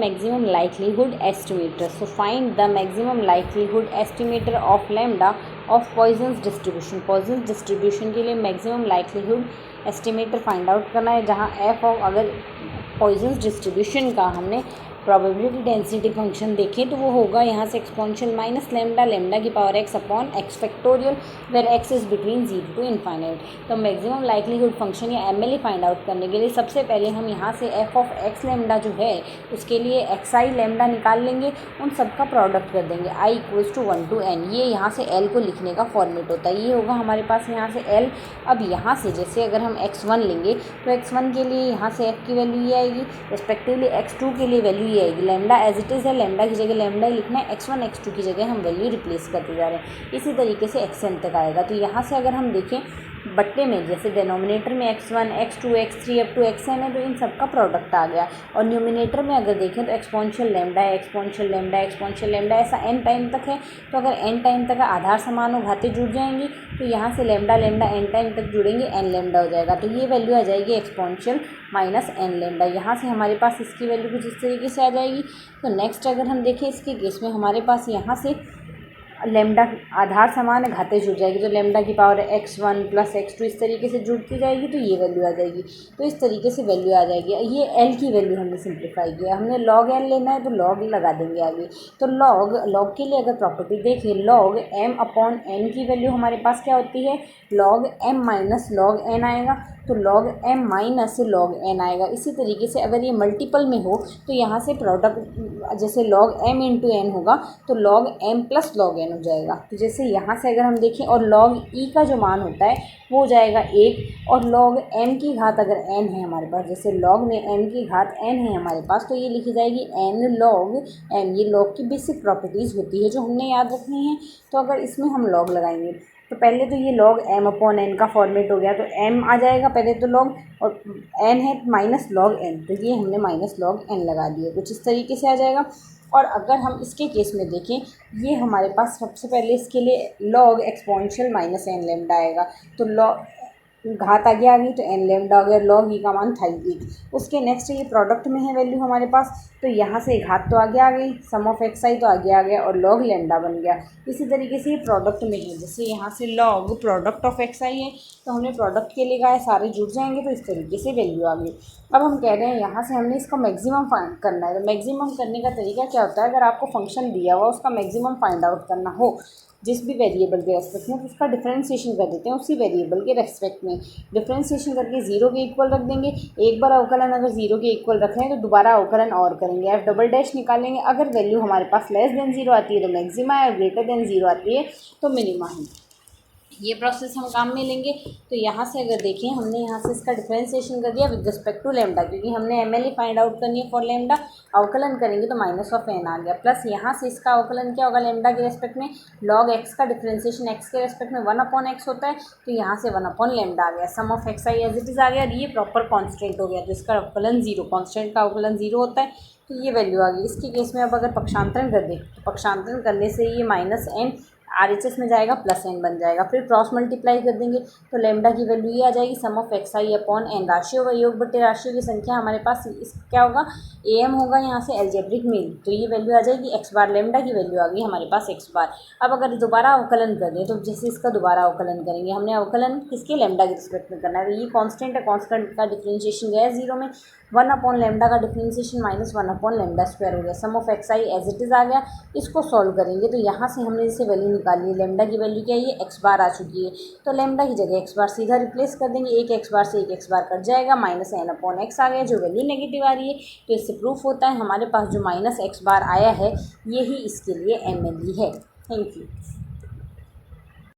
maximum likelihood estimator. So find the maximum likelihood estimator of lambda of Poisson's distribution. Poisson's distribution के लिए maximum likelihood estimator find out करना है, जहाँ f of अगर Poisson's distribution का हमने probability density function देखें तो वो होगा यहाँ से एक्सपोनेंशियल माइनस लेमडा लेमडा की power x upon x factorial where x is between 0 to infinite. तो मैक्सिमम लाइक्लीहुड फंक्शन या एमएलई फाइंड आउट करने के लिए सबसे पहले हम यहाँ से एफ ऑफ एक्स लेमडा जो है उसके लिए एक्स आई लेमडा निकाल लेंगे, उन सब का प्रोडक्ट कर देंगे I equals to 1 to n। ये यहाँ से एल को लिखने का फॉर्मेट होता है, ये होगा हमारे पास यहाँ से एल। अब यहाँ से जैसे अगर हम x1 लेंगे तो x1 के लिए यहाँ से f की वैल्यू ये आएगी, रिस्पेक्टिवली x2 के लिए वैल्यू ये आएगी। लेमडा एज इट इज़ है, लेमडा की जगह लेमडा ही लिखना है, x1 x2 की जगह हम वैल्यू रिप्लेस करते जा रहे हैं। इसी तरीके से xn तक आएगा। तो यहाँ से अगर हम देखें बट्टे में जैसे डिनोमिनेटर में x1 x2 x3 up to xn है, तो इन सब का प्रोडक्ट आ गया। और न्यूमिनेटर में अगर देखें तो एक्सपोनेंशियल लेमडा है, एक्सपोनेंशियल लेमडा एक्सपोनेंशियल लेमडा, ऐसा n टाइम तक है। तो अगर n टाइम तक आधार समान हो घातें जुड़ जाएंगी, तो यहाँ से लेमडा लेमडा n टाइम तक जुड़ेंगे, n लेमडा हो जाएगा। तो ये वैल्यू आ जाएगी एक्सपोनेंशियल माइनस n लेमडा। यहाँ से हमारे पास इसकी वैल्यू कुछ इस तरीके से आ जाएगी। तो नेक्स्ट अगर हम देखें इसके केस में हमारे पास यहाँ से लेमडा आधार समान है, घातें जुड़ जाएगी, तो लेमडा की पावर x1 प्लस x2 इस तरीके से जुड़ती जाएगी, तो ये वैल्यू आ जाएगी। तो इस तरीके से वैल्यू आ जाएगी। ये l की वैल्यू हमने सिंप्लीफाई किया, हमने log n लेना है तो log लगा देंगे आगे। तो log के लिए अगर प्रॉपर्टी देखें, log m अपॉन n की वैल्यू हमारे पास क्या होती है, log m minus log n आएगा, तो log m minus log n आएगा। इसी तरीके से अगर ये मल्टीपल में हो तो यहाँ से प्रोडक्ट जैसे log m इंटू n होगा तो log m plus log n हो जाएगा। तो जैसे यहाँ से अगर हम देखें और log e का जो मान होता है वो हो जाएगा 1, और log m की घात अगर n है हमारे पास, जैसे log में m की घात n है हमारे पास, तो ये लिखी जाएगी n log m। ये log की बेसिक प्रॉपर्टीज़ होती है जो हमने याद रखनी है। तो अगर इसमें हम log लगाएंगे तो पहले तो ये log m अपॉन n का फॉर्मेट हो गया, तो m आ जाएगा पहले तो log, और n है माइनस log n, तो ये हमने माइनस log n लगा दिया, कुछ इस तरीके से आ जाएगा। और अगर हम इसके केस में देखें, ये हमारे पास सबसे पहले इसके लिए log exponential minus n lambda आएगा, तो log घात आगे आ गई तो n लेमडा हो गया, log e का मान था 1। उसके नेक्स्ट ये प्रोडक्ट में है वैल्यू हमारे पास, तो यहाँ से घात तो आगे आ गई, सम ऑफ एक्स आई तो आगे आ गया और log लेमडा बन गया। इसी तरीके से ये प्रोडक्ट में है, जैसे यहाँ से log प्रोडक्ट ऑफ एक्स आई है तो हमने प्रोडक्ट के लिए कहा है, सारे जुड़ जाएंगे, तो इस तरीके से वैल्यू आ गई। अब हम कह रहे हैं यहाँ से हमने इसका मैक्सिमम फाइंड करना है। तो मैक्सिमम करने का तरीका क्या होता है, अगर आपको फंक्शन दिया हुआ उसका मैक्सिमम फाइंड आउट करना हो जिस भी वेरिएबल के रेस्पेक्ट में, तो उसका डिफरेंशिएशन कर देते हैं उसी वेरिएबल के रेस्पेक्ट में। डिफरेंशिएशन करके 0 के इक्वल रख देंगे, एक बार अवकलन अगर 0 के इक्वल रख रहे हैं तो दोबारा अवकलन और करेंगे, एफ डबल डैश निकालेंगे। अगर वैल्यू हमारे पास लेस देन 0 आती है तो मैक्सिमा है, और ग्रेटर देन 0 आती है तो मिनिमा है। ये प्रोसेस हम काम में लेंगे। तो यहाँ से अगर देखें, हमने यहाँ से इसका डिफरेंशिएशन कर दिया विद रिस्पेक्ट टू लेमडा, क्योंकि हमने एमएलई फाइंड आउट करनी है फॉर लेमडा। अवकलन करेंगे तो माइनस ऑफ एन आ गया, प्लस यहाँ से इसका अवकलन क्या होगा लेमडा के रेस्पेक्ट में, लॉग एक्स का डिफरेंशिएशन एक्स के रेस्पेक्ट में 1 अपॉन एक्स होता है, तो यहाँ से 1 अपॉन लेमडा आ गया, sum of X I as it is आ गया, और ये प्रॉपर कॉन्स्टेंट हो गया, तो इसका अवकलन 0, कॉन्स्टेंट का अवकलन 0 होता है, तो ये वैल्यू आ गई। इसके केस में अब अगर पक्षांतरण कर दें तो पक्षांतरण करने से ये माइनस एन RHS में जाएगा प्लस n बन जाएगा, फिर क्रॉस मल्टीप्लाई कर देंगे तो लेमडा की वैल्यू ये आ जाएगी, sum of X I upon n। राशियों व योग बटे राशियों की संख्या हमारे पास इस क्या होगा, am होगा यहाँ से एल्जेब्रिक मीन, तो ये वैल्यू आ जाएगी x बार, लेमडा की वैल्यू आ गई हमारे पास x बार। अब अगर दोबारा अवकलन कर दें तो जैसे इसका दोबारा अवकलन करेंगे, हमने अवकलन किसके लेमडा के रिस्पेक्ट में करना है, तो ये कॉन्स्टेंट है, कॉन्स्टेंट का डिफरेंशिएशन गया 0 में, 1 अपॉन लेमडा का differentiation minus 1 upon lambda square हो गया, sum of X I as it is आ गया। इसको सॉल्व करेंगे तो यहाँ से हमने जैसे वैल्यू निकाली है, लेमडा की वैल्यू क्या है, ये एक्स बार आ चुकी है, तो लेमडा की जगह एक्स बार सीधा रिप्लेस कर देंगे, एक एक्स बार से एक एक्स बार कट जाएगा, माइनस एन अपॉन एक्स आ गया, जो वैल्यू नेगेटिव आ रही है। तो इससे प्रूफ होता है हमारे पास जो माइनस एक्स बार आया है यही इसके लिए एमएलई है। Thank you.